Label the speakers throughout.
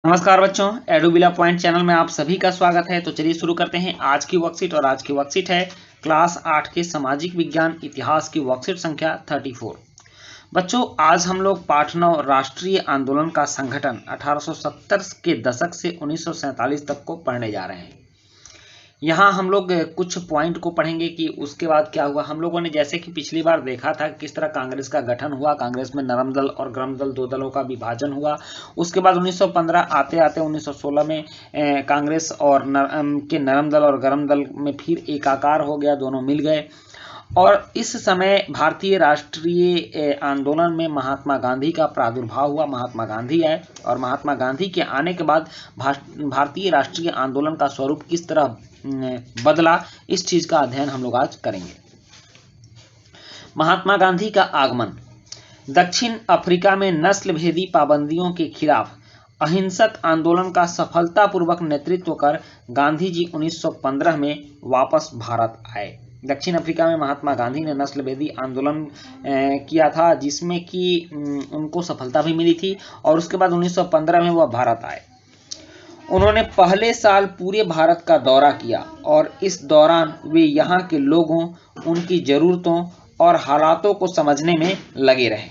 Speaker 1: नमस्कार बच्चों, एडुबिला point channel में आप सभी का स्वागत है। तो चलिए शुरू करते हैं आज की वर्कशीट। और आज की वर्कशीट है क्लास 8 के सामाजिक विज्ञान इतिहास की वर्कशीट संख्या 34। बच्चों, आज हम लोग पाठ 9 राष्ट्रीय आंदोलन का संगठन 1870 के दशक से 1947 तक को पढ़ने जा रहे हैं। यहाँ हम लोग कुछ पॉइंट को पढ़ेंगे कि उसके बाद क्या हुआ। हम लोगों ने जैसे कि पिछली बार देखा था किस तरह कांग्रेस का गठन हुआ, कांग्रेस में नरम दल और गरम दल दो दलों का विभाजन हुआ। उसके बाद 1915 आते आते 1916 में कांग्रेस और के नरम दल और गरम दल में फिर एकाकार हो गया, दोनों मिल गए। और इस समय भारतीय राष्ट्रीय आंदोलन में महात्मा गांधी का प्रादुर्भाव हुआ। महात्मा गांधी आए और महात्मा गांधी के आने के बाद भारतीय राष्ट्रीय आंदोलन का स्वरूप किस तरह बदला, इस चीज का अध्ययन हम लोग आज करेंगे। महात्मा गांधी का आगमन। दक्षिण अफ्रीका में नस्ल भेदी पाबंदियों के खिलाफ अहिंसक आंदोलन का सफलतापूर्वक नेतृत्व कर गांधी जी 1915 में वापस भारत आए। दक्षिण अफ्रीका में महात्मा गांधी ने नस्ल भेदी आंदोलन किया था, जिसमें कि उनको सफलता भी मिली थी। और उसके बाद 1915 में वह भारत आए। उन्होंने पहले साल पूरे भारत का दौरा किया और इस दौरान वे यहाँ के लोगों, उनकी जरूरतों और हालातों को समझने में लगे रहे।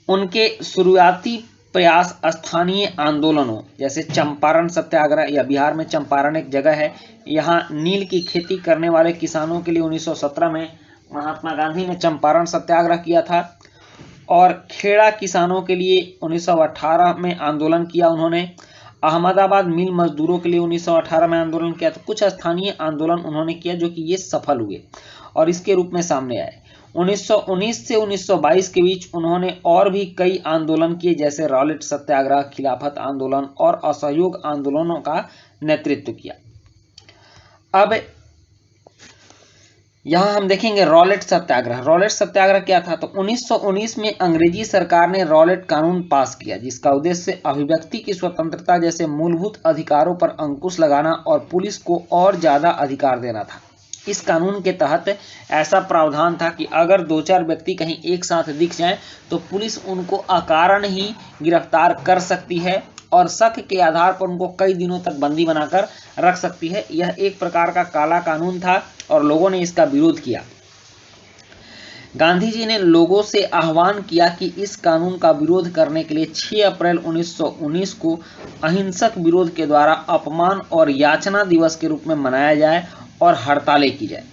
Speaker 1: उनके शुरुआती प्रयास स्थानीय आंदोलनों जैसे चंपारण सत्याग्रह, या बिहार में चंपारण एक जगह है, यहाँ नील की खेती करने वाले किसानों के लिए 1917 में महात्मा गांधी ने चंपारण सत्याग्रह किया था। और खेड़ा किसानों के लिए 1918 में आंदोलन किया उन्होंने। अहमदाबाद मिल मजदूरों के लिए 1918 में आंदोलन किया। तो कुछ स्थानीय आंदोलन उन्होंने किया जो कि ये सफल हुए और इसके रूप में सामने आए। 1919 से 1922 के बीच उन्होंने और भी कई आंदोलन किए, जैसे रॉलेट सत्याग्रह, खिलाफत आंदोलन और असहयोग आंदोलनों का नेतृत्व किया। अब यहाँ हम देखेंगे रॉलेट सत्याग्रह। रॉलेट सत्याग्रह क्या था? तो 1919 में अंग्रेजी सरकार ने रॉलेट कानून पास किया, जिसका उद्देश्य अभिव्यक्ति की स्वतंत्रता जैसे मूलभूत अधिकारों पर अंकुश लगाना और पुलिस को और ज्यादा अधिकार देना था। इस कानून के तहत ऐसा प्रावधान था कि अगर दो चार व्यक्ति कहीं एक साथ दिख जाएं तो पुलिस उनको अकारण ही गिरफ्तार कर सकती है और शक के आधार पर उनको कई दिनों तक बंदी बनाकर रख सकती है। यह एक प्रकार का काला कानून था और लोगों ने इसका विरोध किया। गांधी जी ने लोगों से आह्वान किया कि इस कानून का विरोध करने के लिए 6 अप्रैल 1919 को अहिंसक विरोध के द्वारा अपमान और याचना दिवस के रूप में मनाया जाए और हड़तालें की जाए।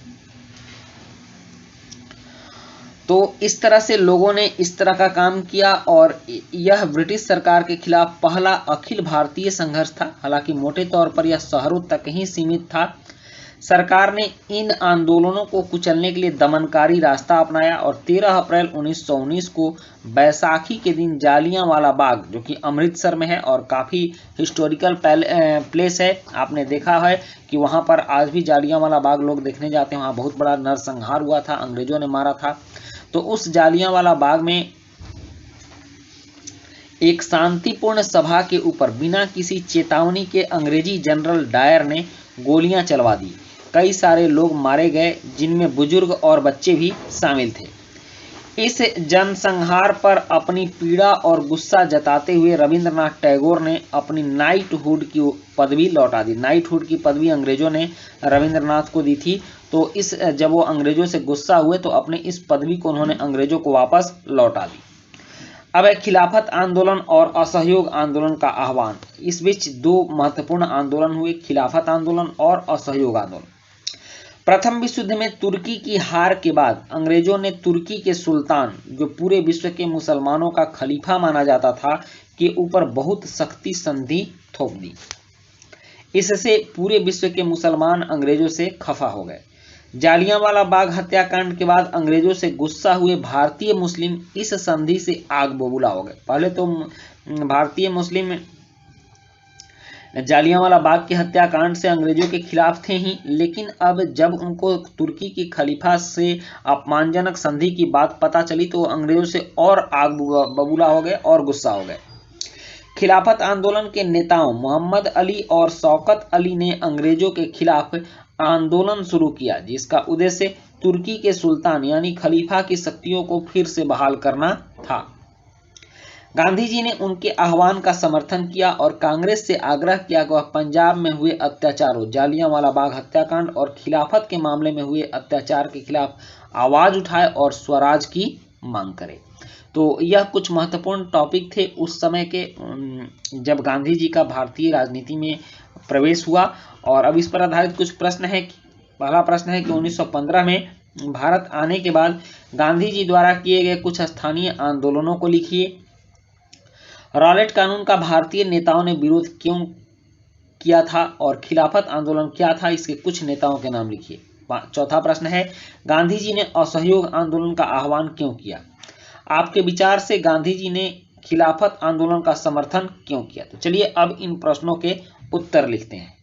Speaker 1: तो इस तरह से लोगों ने इस तरह का काम किया और यह ब्रिटिश सरकार के खिलाफ पहला अखिल भारतीय संघर्ष था। हालांकि मोटे तौर पर यह शहरों तक ही सीमित था। सरकार ने इन आंदोलनों को कुचलने के लिए दमनकारी रास्ता अपनाया और 13 अप्रैल 1919 को बैसाखी के दिन जालियांवाला बाग, जो कि अमृतसर में है और काफ़ी हिस्टोरिकल प्लेस है, आपने देखा है कि वहाँ पर आज भी जालियांवाला बाग लोग देखने जाते हैं। वहाँ बहुत बड़ा नरसंहार हुआ था, अंग्रेजों ने मारा था। तो उस जालियांवाला बाग में एक शांतिपूर्ण सभा के ऊपर बिना किसी चेतावनी के अंग्रेजी जनरल डायर ने गोलियां चलवा दी। कई सारे लोग मारे गए, जिनमें बुजुर्ग और बच्चे भी शामिल थे। इस जनसंहार पर अपनी पीड़ा और गुस्सा जताते हुए रविंद्रनाथ टैगोर ने अपनी नाइटहुड की पदवी लौटा दी। नाइटहुड की पदवी अंग्रेजों ने रविंद्रनाथ को दी थी। तो जब वो अंग्रेजों से गुस्सा हुए तो अपने इस पदवी को उन्होंने अंग्रेजों को वापस लौटा दी। अब खिलाफत आंदोलन और असहयोग आंदोलन का आह्वान। इस बीच दो महत्वपूर्ण आंदोलन हुए, खिलाफत आंदोलन और असहयोग आंदोलन। प्रथम विश्व युद्ध में तुर्की की हार के बाद अंग्रेजों ने तुर्की के सुल्तान, जो पूरे विश्व के मुसलमानों का खलीफा माना जाता था, के ऊपर बहुत सख्ती संधि थोप दी। इससे पूरे विश्व के मुसलमान अंग्रेजों से खफा हो गए। जालियांवाला बाग हत्याकांड के बाद अंग्रेजों से गुस्सा हुए भारतीय मुस्लिम इस संधि से आग बबूला हो गए। पहले तो भारतीय मुस्लिम जालियांवाला बाग के हत्याकांड से अंग्रेजों के खिलाफ थे ही, लेकिन अब जब उनको तुर्की की खलीफा से अपमानजनक संधि की बात पता चली तो अंग्रेजों से और आग बबूला हो गए और गुस्सा हो गए। खिलाफत आंदोलन के नेताओं मोहम्मद अली और शौकत अली ने अंग्रेजों के खिलाफ आंदोलन शुरू किया, जिसका उद्देश्य तुर्की के सुल्तान यानी खलीफा की शक्तियों को फिर से बहाल करना था। गांधी जी ने उनके आह्वान का समर्थन किया और कांग्रेस से आग्रह किया कि वह पंजाब में हुए अत्याचारों, जालियांवाला बाग हत्याकांड और खिलाफत के मामले में हुए अत्याचार के खिलाफ आवाज उठाए और स्वराज की मांग करे। तो यह कुछ महत्वपूर्ण टॉपिक थे उस समय के, जब गांधी जी का भारतीय राजनीति में प्रवेश हुआ। और अब इस पर आधारित कुछ प्रश्न है। पहला प्रश्न है कि 1915 में भारत आने के बाद गांधी जी द्वारा किए गए कुछ स्थानीय आंदोलनों को लिखिए। रॉलेट कानून का भारतीय नेताओं ने विरोध क्यों किया था और खिलाफत आंदोलन क्या था, इसके कुछ नेताओं के नाम लिखिए। चौथा प्रश्न है, गांधी जी ने असहयोग आंदोलन का आह्वान क्यों किया। आपके विचार से गांधी जी ने खिलाफत आंदोलन का समर्थन क्यों किया। तो चलिए अब इन प्रश्नों के उत्तर लिखते हैं।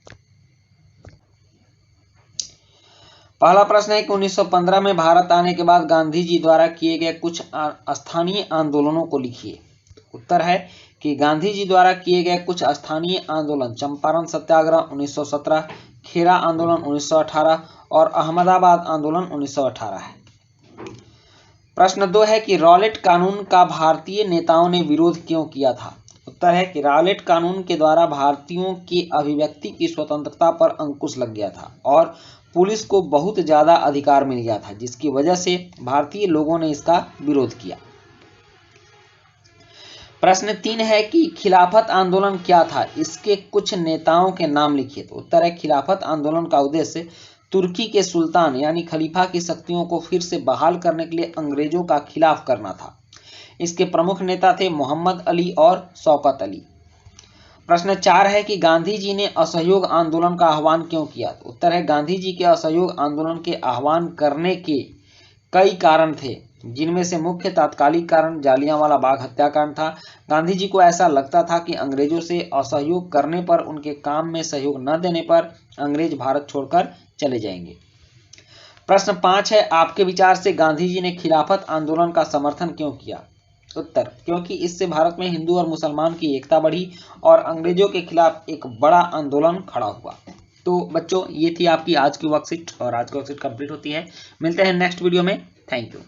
Speaker 1: पहला प्रश्न है कि 1915 में भारत आने के बाद गांधी जी द्वारा किए गए कुछ स्थानीय आंदोलनों को लिखिए। उत्तर है कि गांधी जी द्वारा किए गए कुछ स्थानीय आंदोलन चंपारण सत्याग्रह 1917, खेरा आंदोलन 1918 और अहमदाबाद आंदोलन 1918 है। प्रश्न 2 है कि रॉलेट कानून का भारतीय नेताओं ने विरोध क्यों किया था। उत्तर है कि रॉलेट कानून के द्वारा भारतीयों की अभिव्यक्ति की स्वतंत्रता पर अंकुश लग गया था और पुलिस को बहुत ज्यादा अधिकार मिल गया था, जिसकी वजह से भारतीय लोगों ने इसका विरोध किया। प्रश्न 3 है कि खिलाफत आंदोलन क्या था, इसके कुछ नेताओं के नाम लिखिए। तो उत्तर है खिलाफत आंदोलन का उद्देश्य तुर्की के सुल्तान यानी खलीफा की शक्तियों को फिर से बहाल करने के लिए अंग्रेजों का खिलाफ करना था। इसके प्रमुख नेता थे मोहम्मद अली और शौकत अली। प्रश्न 4 है कि गांधी जी ने असहयोग आंदोलन का आह्वान क्यों किया। तो उत्तर है गांधी जी के असहयोग आंदोलन के आह्वान करने के कई कारण थे, जिनमें से मुख्य तात्कालिक कारण जालियांवाला बाग हत्याकांड था। गांधी जी को ऐसा लगता था कि अंग्रेजों से असहयोग करने पर, उनके काम में सहयोग न देने पर अंग्रेज भारत छोड़कर चले जाएंगे। प्रश्न 5 है, आपके विचार से गांधी जी ने खिलाफत आंदोलन का समर्थन क्यों किया। उत्तर, क्योंकि इससे भारत में हिंदू और मुसलमान की एकता बढ़ी और अंग्रेजों के खिलाफ एक बड़ा आंदोलन खड़ा हुआ। तो बच्चों, ये थी आपकी आज की वर्कशीट और आज की वर्कशीट कंप्लीट होती है। मिलते हैं नेक्स्ट वीडियो में। Thank you.